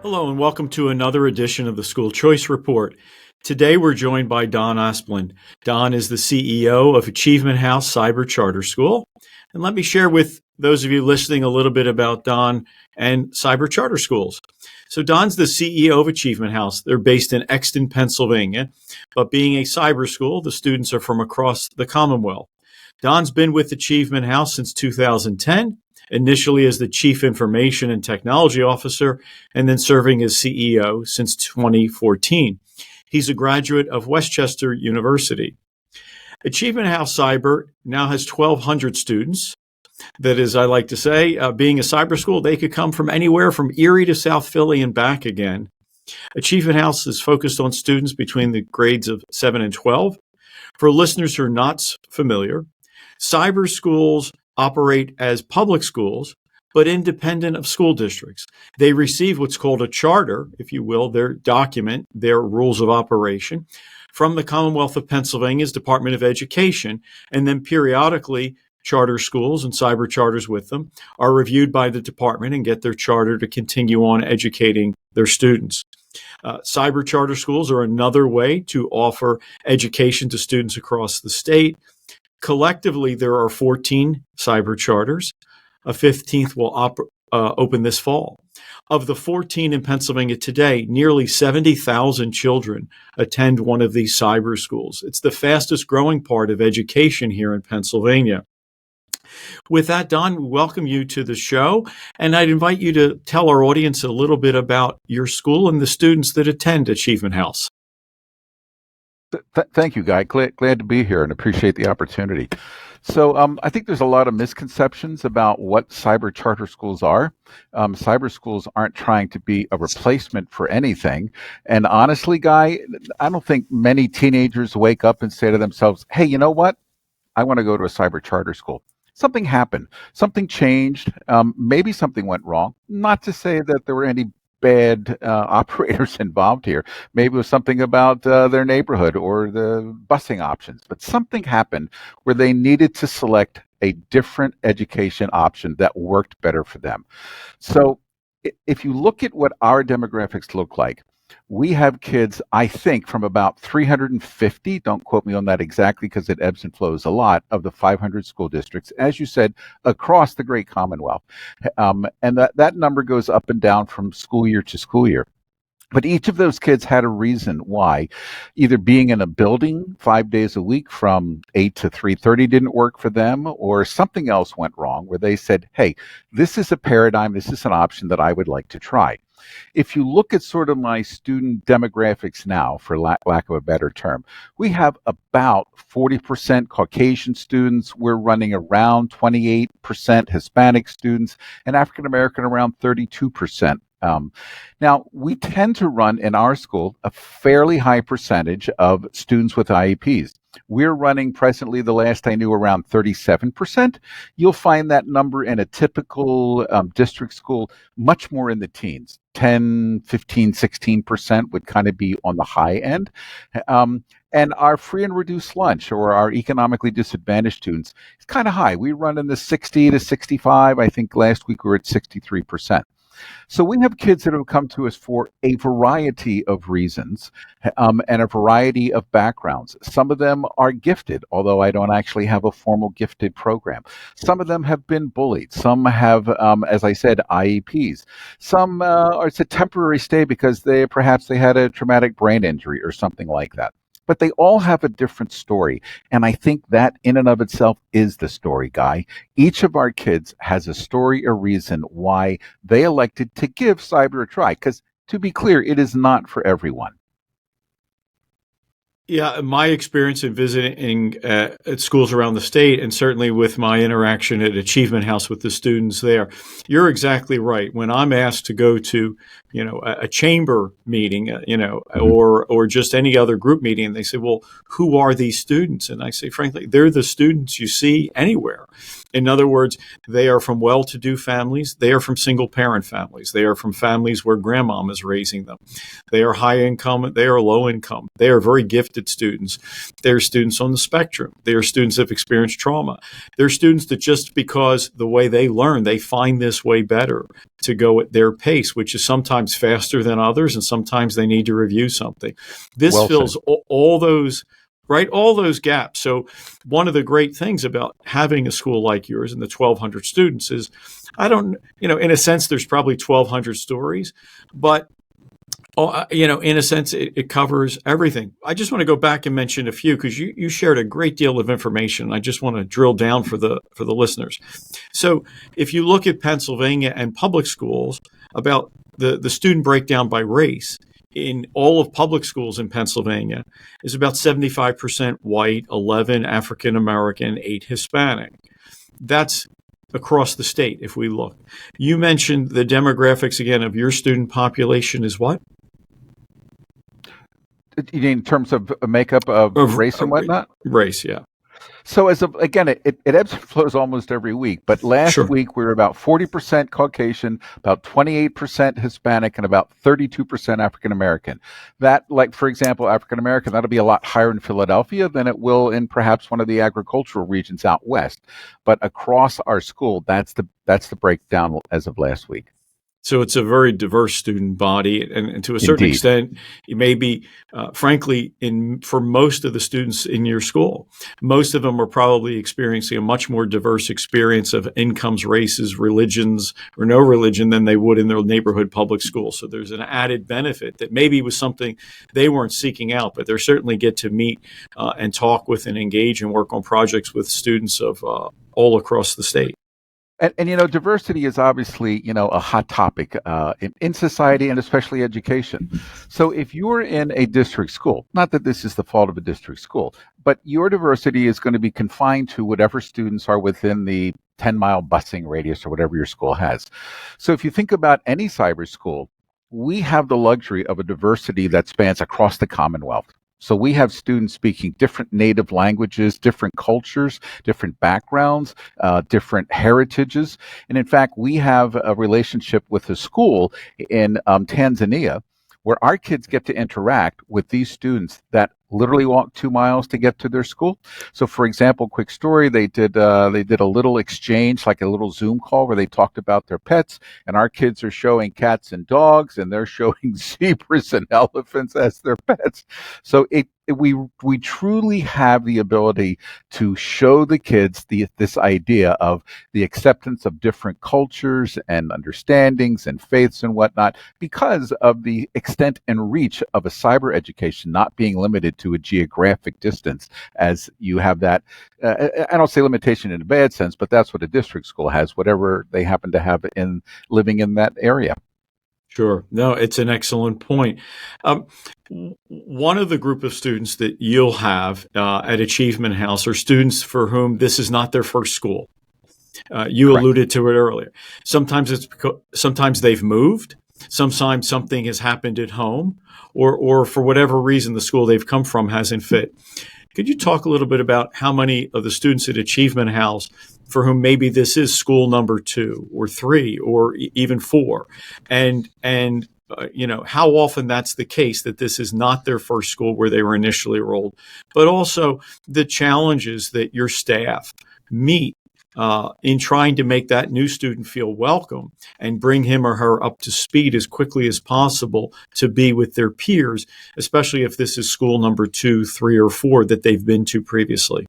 Hello and welcome to another edition of the School Choice Report. Today we're joined by Don Asplen. Don is the CEO of Achievement House Cyber Charter School. And let me share with those of you listening a little bit about Don and cyber charter schools. So Don's the CEO of Achievement House. They're based in Exton, Pennsylvania. But being a cyber school, the students are from across the Commonwealth. Don's been with Achievement House since 2010. Initially as the Chief Information and Technology Officer, and then serving as CEO since 2014. He's a graduate of Westchester University. Achievement House Cyber now has 1,200 students. That is, I like to say, being a cyber school, they could come from anywhere from Erie to South Philly and back again. Achievement House is focused on students between the grades of 7 and 12. For listeners who are not familiar, cyber schools operate as public schools, but independent of school districts. They receive what's called a charter, if you will, their document, their rules of operation, from the Commonwealth of Pennsylvania's Department of Education, and then periodically charter schools and cyber charters with them are reviewed by the department and get their charter to continue on educating their students. Cyber charter schools are another way to offer education to students across the state. Collectively, there are 14 cyber charters. A 15th will open this fall. Of the 14 in Pennsylvania today, nearly 70,000 children attend one of these cyber schools. It's the fastest growing part of education here in Pennsylvania. With that, Don, we welcome you to the show, and I'd invite you to tell our audience a little bit about your school and the students that attend Achievement House. Thank you, Guy. Glad to be here and appreciate the opportunity. So I think there's a lot of misconceptions about what cyber charter schools are. Cyber schools aren't trying to be a replacement for anything. And honestly, Guy, I don't think many teenagers wake up and say to themselves, hey, you know what? I want to go to a cyber charter school. Something happened. Something changed. Maybe something went wrong. Not to say that there were any bad operators involved here. Maybe it was something about their neighborhood or the busing options, but something happened where they needed to select a different education option that worked better for them. So if you look at what our demographics look like, we have kids, I think, from about 350, don't quote me on that exactly because it ebbs and flows a lot, of the 500 school districts, as you said, across the great Commonwealth. And that number goes up and down from school year to school year. But each of those kids had a reason why either being in a building 5 days a week from 8 to 3:30 didn't work for them, or something else went wrong where they said, hey, this is a paradigm, this is an option that I would like to try. If you look at sort of my student demographics now, for lack of a better term, we have about 40% Caucasian students. We're running around 28% Hispanic students, and African American around 32%. Now, we tend to run in our school a fairly high percentage of students with IEPs. We're running presently, the last I knew, around 37%. You'll find that number in a typical district school much more in the teens. 10, 15, 16% would kind of be on the high end. And our free and reduced lunch, or our economically disadvantaged students, is kind of high. We run in the 60 to 65. I think last week we were at 63%. So we have kids that have come to us for a variety of reasons and a variety of backgrounds. Some of them are gifted, although I don't actually have a formal gifted program. Some of them have been bullied. Some have, as I said, IEPs. Some it's a temporary stay because perhaps they had a traumatic brain injury or something like that. But they all have a different story. And I think that in and of itself is the story, Guy. Each of our kids has a story, a reason why they elected to give cyber a try. Because to be clear, it is not for everyone. Yeah, my experience in visiting at schools around the state, and certainly with my interaction at Achievement House with the students there, you're exactly right. When I'm asked to go to, a chamber meeting, or just any other group meeting, they say, "Well, who are these students?" And I say, frankly, they're the students you see anywhere. In other words, they are from well-to-do families. They are from single-parent families. They are from families where grandmom is raising them. They are high income. They are low income. They are very gifted students. They are students on the spectrum. They are students that have experienced trauma. They're students that just because the way they learn, they find this way better to go at their pace, which is sometimes faster than others, and sometimes they need to review something. This Well said. fills all those, right? All those gaps. So one of the great things about having a school like yours and the 1,200 students is, I don't, in a sense, there's probably 1,200 stories, but in a sense, it covers everything. I just want to go back and mention a few because you shared a great deal of information. I just want to drill down for the listeners. So if you look at Pennsylvania and public schools, about the student breakdown by race in all of public schools in Pennsylvania is about 75% white, 11 African American, 8 Hispanic. That's across the state if we look. You mentioned the demographics again of your student population is what? In terms of makeup of race and whatnot? Race, yeah. So again, it ebbs and flows almost every week. But last week we were about 40% Caucasian, about 28% Hispanic, and about 32% African American. That, like for example, African American, that'll be a lot higher in Philadelphia than it will in perhaps one of the agricultural regions out west. But across our school, that's the breakdown as of last week. So it's a very diverse student body, and to a certain Indeed. extent, it may be, frankly, for most of the students in your school, most of them are probably experiencing a much more diverse experience of incomes, races, religions, or no religion than they would in their neighborhood public school. So there's an added benefit that maybe was something they weren't seeking out, but they certainly get to meet and talk with and engage and work on projects with students of all across the state. And diversity is obviously, a hot topic in society and especially education. So if you're in a district school, not that this is the fault of a district school, but your diversity is going to be confined to whatever students are within the 10-mile busing radius or whatever your school has. So if you think about any cyber school, we have the luxury of a diversity that spans across the Commonwealth. So we have students speaking different native languages, different cultures, different backgrounds, different heritages. And in fact, we have a relationship with a school in Tanzania where our kids get to interact with these students that literally walk 2 miles to get to their school. So for example, quick story, they did a little exchange, like a little Zoom call where they talked about their pets, and our kids are showing cats and dogs, and they're showing zebras and elephants as their pets. So we truly have the ability to show the kids this idea of the acceptance of different cultures and understandings and faiths and whatnot because of the extent and reach of a cyber education not being limited to a geographic distance, as you have that. I don't say limitation in a bad sense, but that's what a district school has, whatever they happen to have in living in that area. Sure. No, it's an excellent point. One of the group of students that you'll have at Achievement House are students for whom this is not their first school. You Correct. alluded to it earlier. Sometimes they've moved. Sometimes something has happened at home, or for whatever reason the school they've come from hasn't fit. Could you talk a little bit about how many of the students at Achievement House for whom maybe this is school number 2 or 3 or even 4, and how often that's the case, that this is not their first school where they were initially enrolled, but also the challenges that your staff meet in trying to make that new student feel welcome and bring him or her up to speed as quickly as possible to be with their peers, especially if this is school number 2, 3, or 4 that they've been to previously.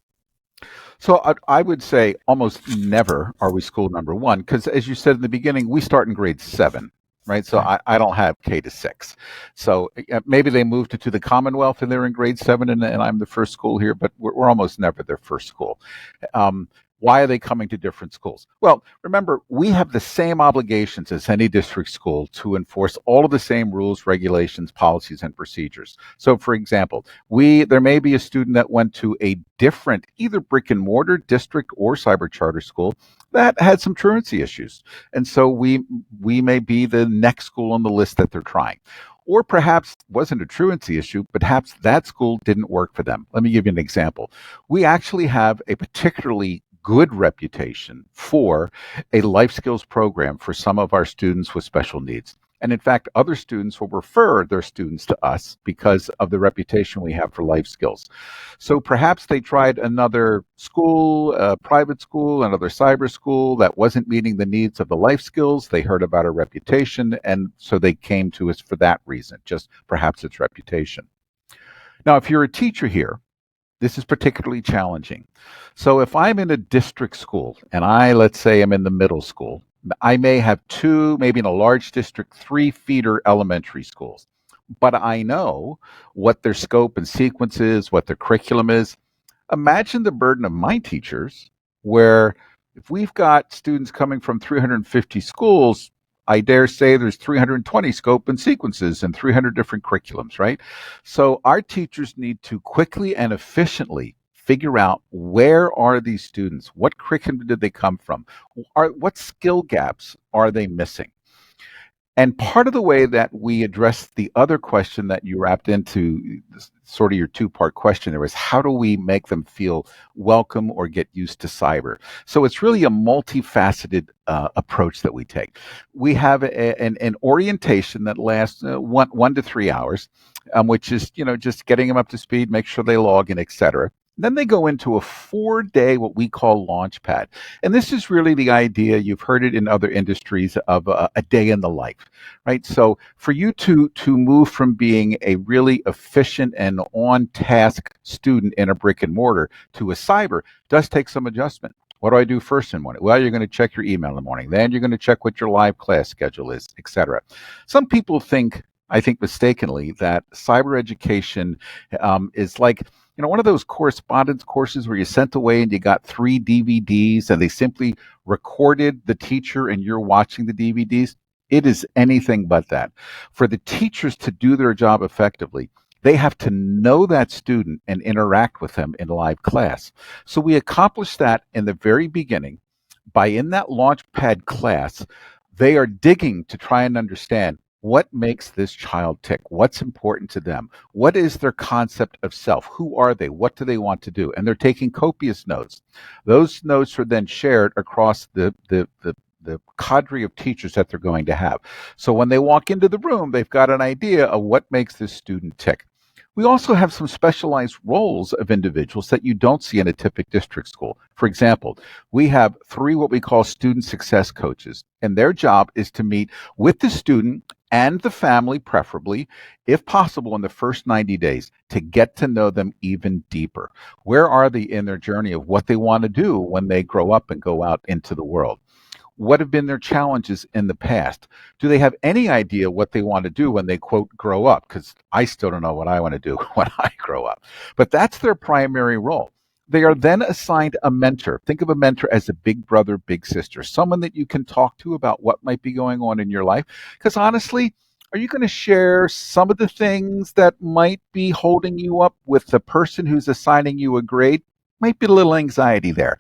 So I would say almost never are we school number 1, because as you said in the beginning, we start in grade 7. Right. So I don't have K to 6. So maybe they moved to the Commonwealth and they're in grade 7 and I'm the first school here, but we're almost never their first school. Why are they coming to different schools? Well, remember, we have the same obligations as any district school to enforce all of the same rules, regulations, policies, and procedures. So, for example, there may be a student that went to a different, either brick and mortar district or cyber charter school that had some truancy issues. And so we may be the next school on the list that they're trying. Or perhaps wasn't a truancy issue, but perhaps that school didn't work for them. Let me give you an example. We actually have a particularly good reputation for a life skills program for some of our students with special needs. And in fact, other students will refer their students to us because of the reputation we have for life skills. So perhaps they tried another school, a private school, another cyber school that wasn't meeting the needs of the life skills. They heard about our reputation, and so they came to us for that reason, just perhaps its reputation. Now, if you're a teacher here, this is particularly challenging. So if I'm in a district school and let's say I'm in the middle school, I may have two, maybe in a large district, three feeder elementary schools. But I know what their scope and sequence is, what their curriculum is. Imagine the burden of my teachers, where if we've got students coming from 350 schools, I dare say there's 320 scope and sequences and 300 different curriculums, right? So our teachers need to quickly and efficiently figure out, where are these students? What curriculum did they come from? What skill gaps are they missing? And part of the way that we address the other question that you wrapped into sort of your two-part question there was, how do we make them feel welcome or get used to cyber? So it's really a multifaceted approach that we take. We have an orientation that lasts 1 to 3 hours, which is, just getting them up to speed, make sure they log in, etc. Then they go into a 4-day, what we call launch pad. And this is really the idea, you've heard it in other industries, of a day in the life, right? So for you to move from being a really efficient and on-task student in a brick and mortar to a cyber does take some adjustment. What do I do first in the morning? Well, you're going to check your email in the morning. Then you're going to check what your live class schedule is, etc. Some people think, I think mistakenly, that cyber education is like, one of those correspondence courses where you sent away and you got 3 DVDs and they simply recorded the teacher and you're watching the DVDs. It is anything but that. For the teachers to do their job effectively, they have to know that student and interact with them in live class. So we accomplish that in the very beginning by, in that launchpad class, they are digging to try and understand, what makes this child tick? What's important to them? What is their concept of self? Who are they? What do they want to do? And they're taking copious notes. Those notes are then shared across the cadre of teachers that they're going to have. So when they walk into the room, they've got an idea of what makes this student tick. We also have some specialized roles of individuals that you don't see in a typical district school. For example, we have 3 what we call student success coaches, and their job is to meet with the student and the family, preferably, if possible, in the first 90 days to get to know them even deeper. Where are they in their journey of what they want to do when they grow up and go out into the world? What have been their challenges in the past? Do they have any idea what they want to do when they, quote, grow up? Because I still don't know what I want to do when I grow up. But that's their primary role. They are then assigned a mentor. Think of a mentor as a big brother, big sister, someone that you can talk to about what might be going on in your life. Because honestly, are you going to share some of the things that might be holding you up with the person who's assigning you a grade? Might be a little anxiety there.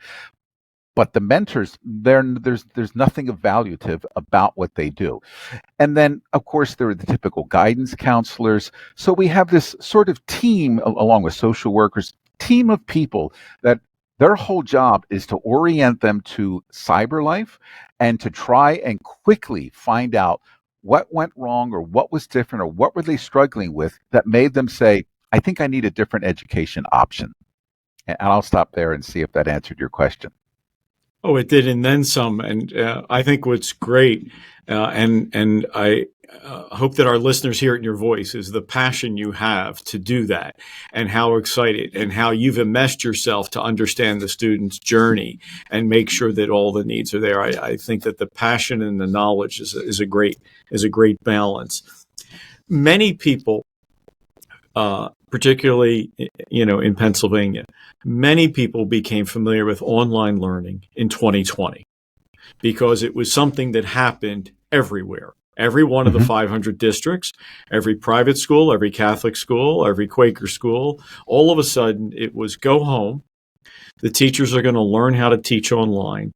But the mentors, there's nothing evaluative about what they do. And then, of course, there are the typical guidance counselors. So we have this sort of team, along with social workers, team of people that their whole job is to orient them to cyber life and to try and quickly find out what went wrong or what was different or what were they struggling with that made them say, I think I need a different education option. And I'll stop there and see if that answered your question. Oh, it did, and then some. And I think what's great, and I hope that our listeners hear it in your voice, is the passion you have to do that, and how excited, and how you've enmeshed yourself to understand the student's journey and make sure that all the needs are there. I think that the passion and the knowledge is a great balance. Many people, particularly, in Pennsylvania, many people became familiar with online learning in 2020 because it was something that happened everywhere. Every one of the 500 districts, every private school, every Catholic school, every Quaker school, all of a sudden it was go home. The teachers are going to learn how to teach online,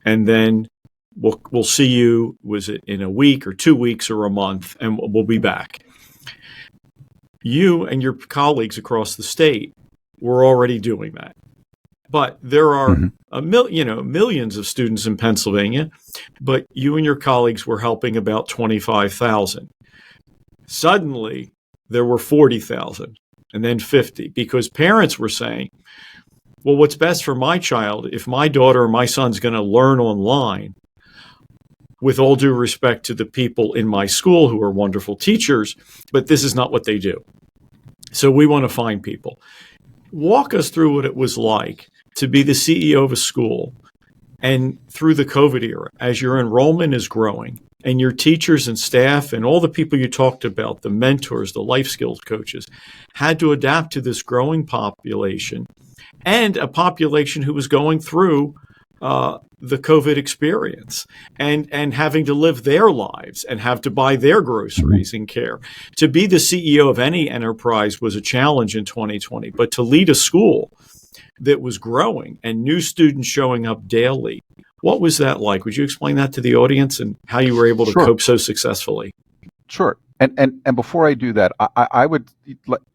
and then we'll see you, was it in a week or 2 weeks or a month, and we'll be back. You and your colleagues across the state were already doing that. But there are Mhm. millions of students in Pennsylvania, but you and your colleagues were helping about 25,000. Suddenly, there were 40,000 and then 50 because parents were saying, well, what's best for my child, if my daughter or my son's going to learn online, with all due respect to the people in my school who are wonderful teachers, but this is not what they do. So we want to find people. Walk us through what it was like to be the CEO of a school and through the COVID era, as your enrollment is growing and your teachers and staff and all the people you talked about, the mentors, the life skills coaches, had to adapt to this growing population and a population who was going through the COVID experience and having to live their lives and have to buy their groceries and care. To be the CEO of any enterprise was a challenge in 2020, but to lead a school that was growing and new students showing up daily, what was that like? Would you explain that to the audience and how you were able to Sure. cope so successfully? Sure. And before I do that, I would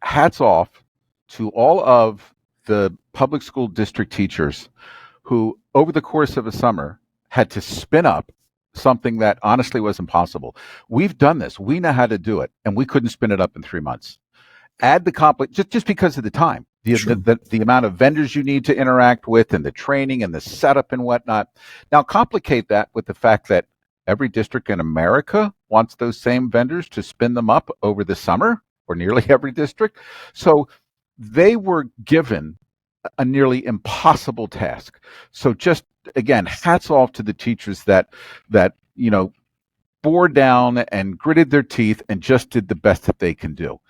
hats off to all of the public school district teachers who, over the course of a summer, had to spin up something that honestly was impossible. We've done this. We know how to do it, and we couldn't spin it up in 3 months. Add the just because of the time, Sure. the amount of vendors you need to interact with, and the training and the setup and whatnot. Now, complicate that with the fact that every district in America wants those same vendors to spin them up over the summer, or nearly every district. So they were given a nearly impossible task. So just again, hats off to the teachers that bore down and gritted their teeth and just did the best that they can do.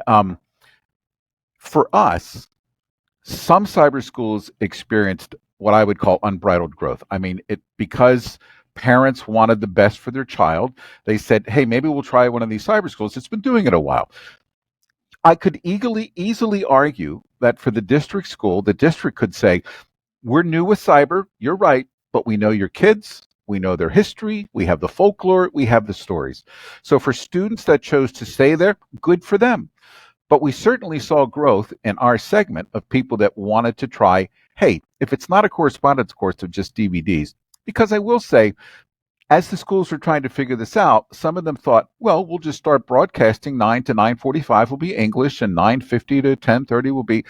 Um, for us, some cyber schools experienced what I would call unbridled growth. I mean, because parents wanted the best for their child, they said, "Hey, maybe we'll try one of these cyber schools. It's been doing it a while." I could easily argue that for the district school, the district could say, "We're new with cyber, you're right, but we know your kids, we know their history, we have the folklore, we have the stories." So for students that chose to stay there, good for them. But we certainly saw growth in our segment of people that wanted to try, hey, if it's not a correspondence course of just DVDs, because I will say, as the schools were trying to figure this out, some of them thought, well, we'll just start broadcasting 9 to 9:45 will be English and 9:50 to 10:30 will be.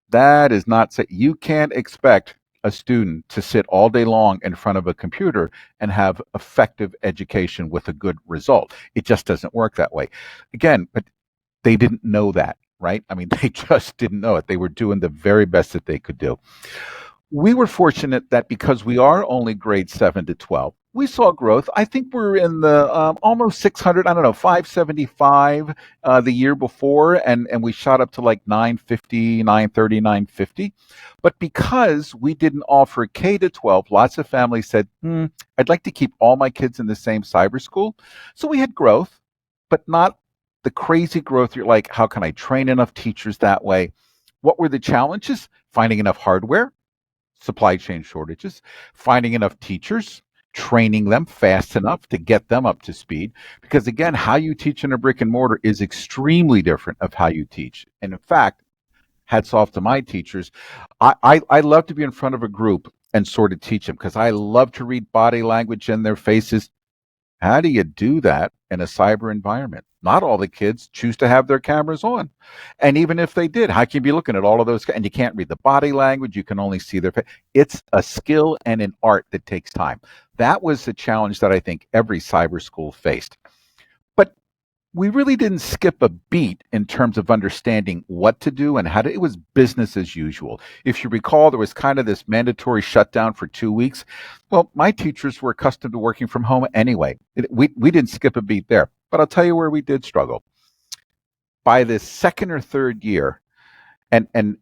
That is not, you can't expect a student to sit all day long in front of a computer and have effective education with a good result. It just doesn't work that way. Again, but they didn't know that, right? I mean, they just didn't know it. They were doing the very best that they could do. We were fortunate that because we are only grades 7 to 12, we saw growth. I think we're in the almost 600, I don't know, 575 the year before, and we shot up to like 950, 930, 950. But because we didn't offer K to 12, lots of families said, I'd like to keep all my kids in the same cyber school. So we had growth, but not the crazy growth. You're like, how can I train enough teachers that way? What were the challenges? Finding enough hardware, supply chain shortages, finding enough teachers, training them fast enough to get them up to speed. Because again, how you teach in a brick and mortar is extremely different of how you teach. And in fact, hats off to my teachers. I love to be in front of a group and sort of teach them because I love to read body language in their faces. How do you do that in a cyber environment? Not all the kids choose to have their cameras on. And even if they did, how can you be looking at all of those? And you can't read the body language. You can only see their face. It's a skill and an art that takes time. That was the challenge that I think every cyber school faced. But we really didn't skip a beat in terms of understanding what to do and how to. It was business as usual. If you recall, there was kind of this mandatory shutdown for 2 weeks. Well, my teachers were accustomed to working from home anyway. We didn't skip a beat there. But I'll tell you where we did struggle. By the second or third year, and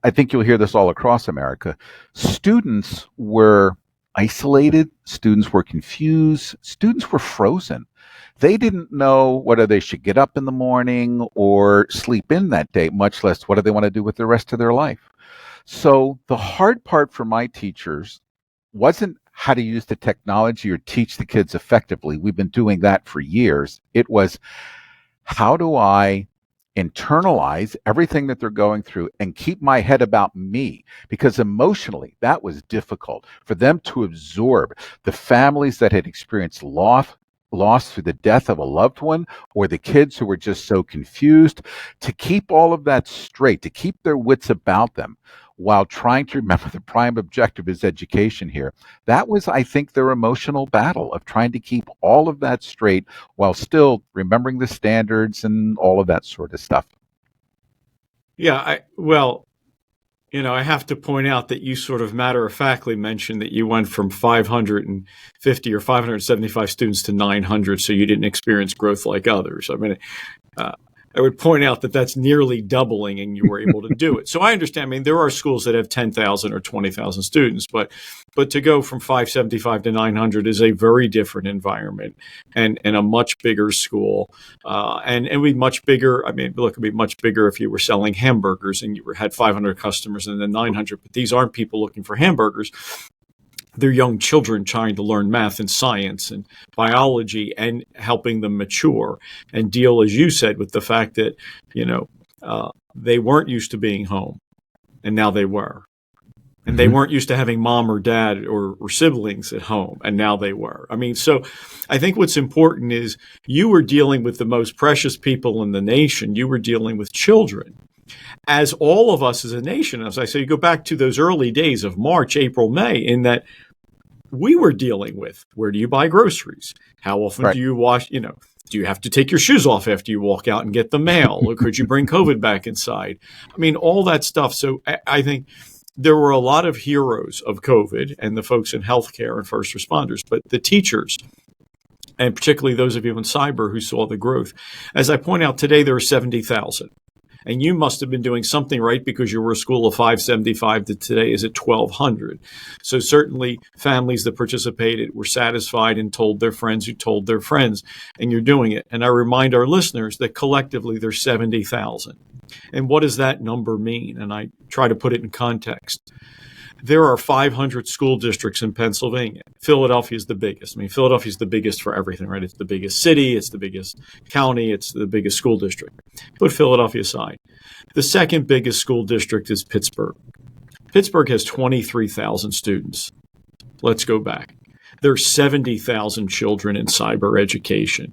I think you'll hear this all across America, students were isolated, students were confused, students were frozen. They didn't know whether they should get up in the morning or sleep in that day, much less what do they want to do with the rest of their life. So the hard part for my teachers wasn't how to use the technology or teach the kids effectively. We've been doing that for years. It was, how do I internalize everything that they're going through and keep my head about me, because emotionally that was difficult for them to absorb the families that had experienced loss through the death of a loved one, or the kids who were just so confused, to keep all of that straight, to keep their wits about them while trying to remember the prime objective is education here. That was, I think, their emotional battle of trying to keep all of that straight while still remembering the standards and all of that sort of stuff. Yeah, well, I have to point out that you sort of matter-of-factly mentioned that you went from 550 or 575 students to 900, so you didn't experience growth like others. I mean, I would point out that that's nearly doubling, and you were able to do it. So I understand. I mean, there are schools that have 10,000 or 20,000 students, but to go from 575 to 900 is a very different environment, and a much bigger school, and it would be much bigger. I mean, look, it'd be much bigger if you were selling hamburgers and you had 500 customers and then 900. But these aren't people looking for hamburgers. They're young children trying to learn math and science and biology and helping them mature and deal, as you said, with the fact that, they weren't used to being home and now they were. And they weren't used to having mom or dad or siblings at home, and now they were. I mean, so I think what's important is you were dealing with the most precious people in the nation. You were dealing with children. As all of us as a nation, as I say, you go back to those early days of March, April, May, in that we were dealing with, where do you buy groceries? How often do you wash, do you have to take your shoes off after you walk out and get the mail? Or could you bring COVID back inside? I mean, all that stuff. So I think there were a lot of heroes of COVID and the folks in healthcare and first responders, but the teachers, and particularly those of you in cyber who saw the growth. As I point out today, there are 70,000. And you must have been doing something right, because you were a school of 575 that today is at 1,200. So certainly families that participated were satisfied and told their friends who told their friends, and you're doing it. And I remind our listeners that collectively there's 70,000. And what does that number mean? And I try to put it in context. There are 500 school districts in Pennsylvania. Philadelphia is the biggest. I mean, Philadelphia is the biggest for everything, right? It's the biggest city, it's the biggest county, it's the biggest school district. Put Philadelphia aside. The second biggest school district is Pittsburgh. Pittsburgh has 23,000 students. Let's go back. There are 70,000 children in cyber education.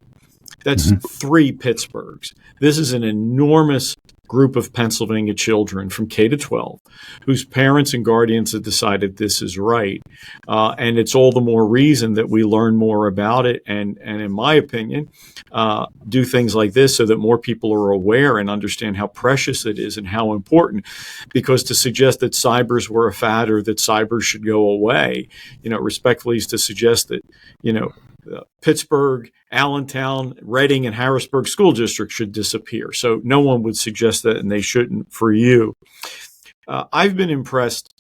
That's 3 Pittsburghs. This is an enormous group of Pennsylvania children from K to 12 whose parents and guardians have decided this is right. And it's all the more reason that we learn more about it and in my opinion, do things like this so that more people are aware and understand how precious it is and how important. Because to suggest that cybers were a fad or that cybers should go away, respectfully is to suggest that, Pittsburgh, Allentown, Reading, and Harrisburg school districts should disappear. So no one would suggest that, and they shouldn't for you. I've been impressed,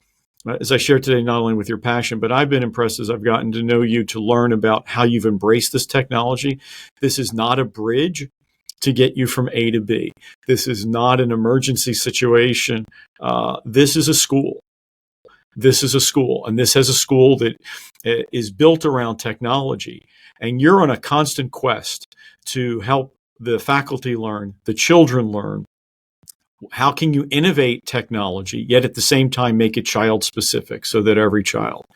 as I shared today, not only with your passion, but I've been impressed as I've gotten to know you to learn about how you've embraced this technology. This is not a bridge to get you from A to B. This is not an emergency situation. This is a school. This is a school, and this has a school that is built around technology. And you're on a constant quest to help the faculty learn, the children learn. How can you innovate technology, yet at the same time make it child specific so that every child?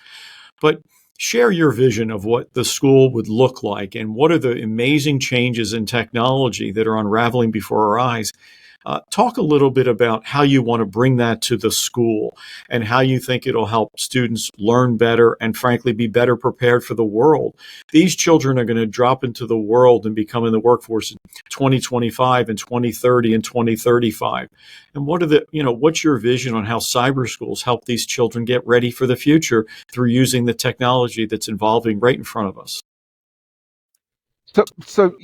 But share your vision of what the school would look like and what are the amazing changes in technology that are unraveling before our eyes. Talk a little bit about how you want to bring that to the school and how you think it'll help students learn better and, frankly, be better prepared for the world. These children are going to drop into the world and become in the workforce in 2025 and 2030 and 2035. And what's your vision on how cyber schools help these children get ready for the future through using the technology that's evolving right in front of us? So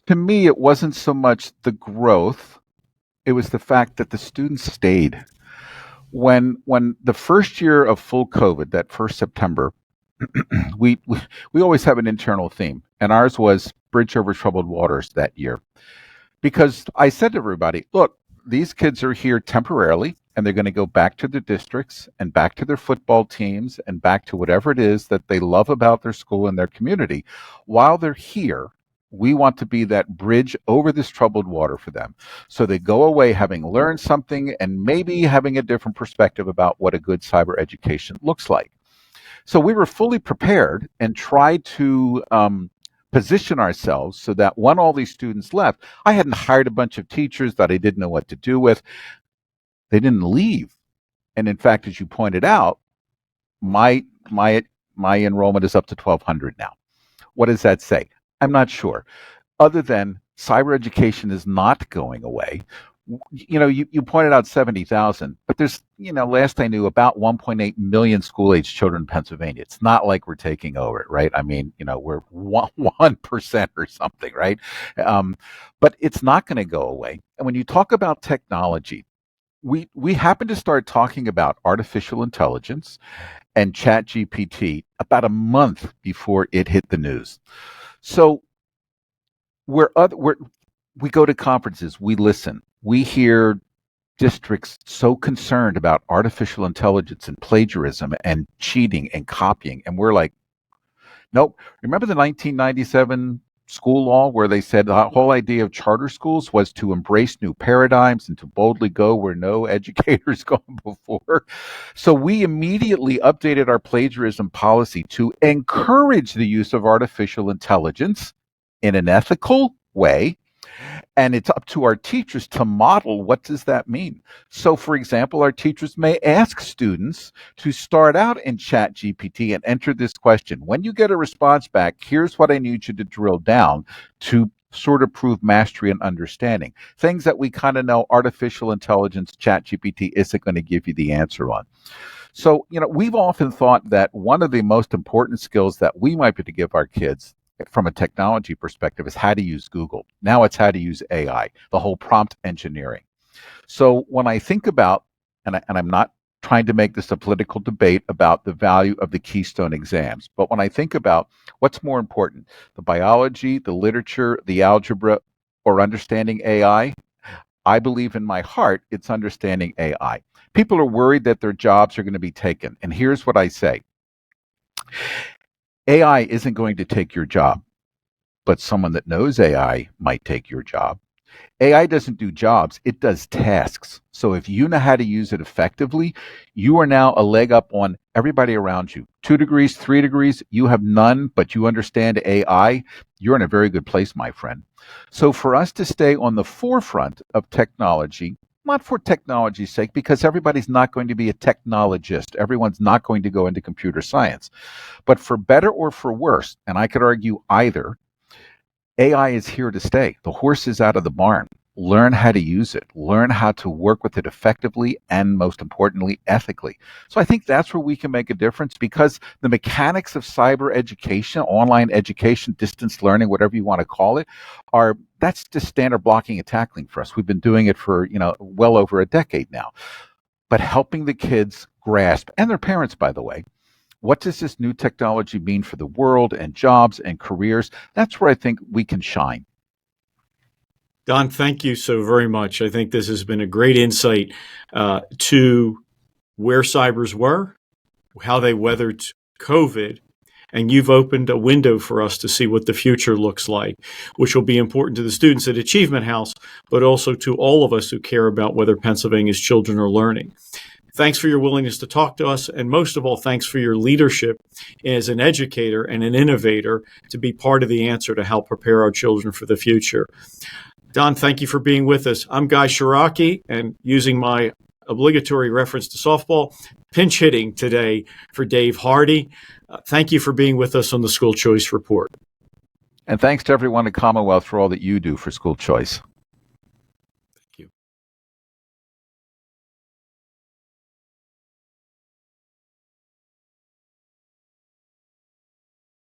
to me, it wasn't so much the growth, it was the fact that the students stayed. When the first year of full COVID, that first September, we always have an internal theme, and ours was Bridge Over Troubled Waters that year. Because I said to everybody, look, these kids are here temporarily, and they're going to go back to their districts and back to their football teams and back to whatever it is that they love about their school and their community. While they're here, We want to be that bridge over this troubled water for them. So they go away having learned something and maybe having a different perspective about what a good cyber education looks like. So we were fully prepared and tried to position ourselves so that when all these students left, I hadn't hired a bunch of teachers that I didn't know what to do with. They didn't leave. And in fact, as you pointed out, my my enrollment is up to 1,200 now. What does that say? I'm not sure. Other than cyber education is not going away. You pointed out 70,000, but there's, last I knew, about 1.8 million school-age children in Pennsylvania. It's not like we're taking over it, right? I mean, we're 1% or something, right? But it's not going to go away. And when you talk about technology, we happen to start talking about artificial intelligence and Chat GPT about a month before it hit the news. So we go to conferences, we listen, we hear districts so concerned about artificial intelligence and plagiarism and cheating and copying, and we're like, nope. Remember the 1997 school law where they said the whole idea of charter schools was to embrace new paradigms and to boldly go where no educators gone before? So we immediately updated our plagiarism policy to encourage the use of artificial intelligence in an ethical way, and it's up to our teachers to model what does that mean. So, for example, our teachers may ask students to start out in Chat GPT and enter this question. When you get a response back, here's what I need you to drill down to sort of prove mastery and understanding. Things that we kind of know artificial intelligence, Chat GPT isn't going to give you the answer on. So, we've often thought that one of the most important skills that we might be to give our kids from a technology perspective is how to use Google. Now it's how to use AI, the whole prompt engineering. So when I think about, and I'm not trying to make this a political debate about the value of the Keystone exams, but when I think about what's more important, the biology, the literature, the algebra, or understanding AI, I believe in my heart it's understanding AI. People are worried that their jobs are going to be taken. And here's what I say. AI isn't going to take your job, but someone that knows AI might take your job. AI doesn't do jobs, it does tasks. So if you know how to use it effectively, you are now a leg up on everybody around you. 2 degrees, 3 degrees, you have none, but you understand AI, you're in a very good place, my friend. So for us to stay on the forefront of technology, not for technology's sake, because everybody's not going to be a technologist. Everyone's not going to go into computer science. But for better or for worse, and I could argue either, AI is here to stay. The horse is out of the barn. Learn how to use it. Learn how to work with it effectively and, most importantly, ethically. So I think that's where we can make a difference, because the mechanics of cyber education, online education, distance learning, whatever you want to call it, that's just standard blocking and tackling for us. We've been doing it for, well over a decade now. But helping the kids grasp, and their parents, by the way, what does this new technology mean for the world and jobs and careers? That's where I think we can shine. Don, thank you so very much. I think this has been a great insight to where cybers were, how they weathered COVID, and you've opened a window for us to see what the future looks like, which will be important to the students at Achievement House, but also to all of us who care about whether Pennsylvania's children are learning. Thanks for your willingness to talk to us, and most of all, thanks for your leadership as an educator and an innovator to be part of the answer to help prepare our children for the future. Don, thank you for being with us. I'm Guy Ciarrocchi, and using my obligatory reference to softball, pinch hitting today for Dave Hardy. Thank you for being with us on the School Choice Report. And thanks to everyone at Commonwealth for all that you do for school choice.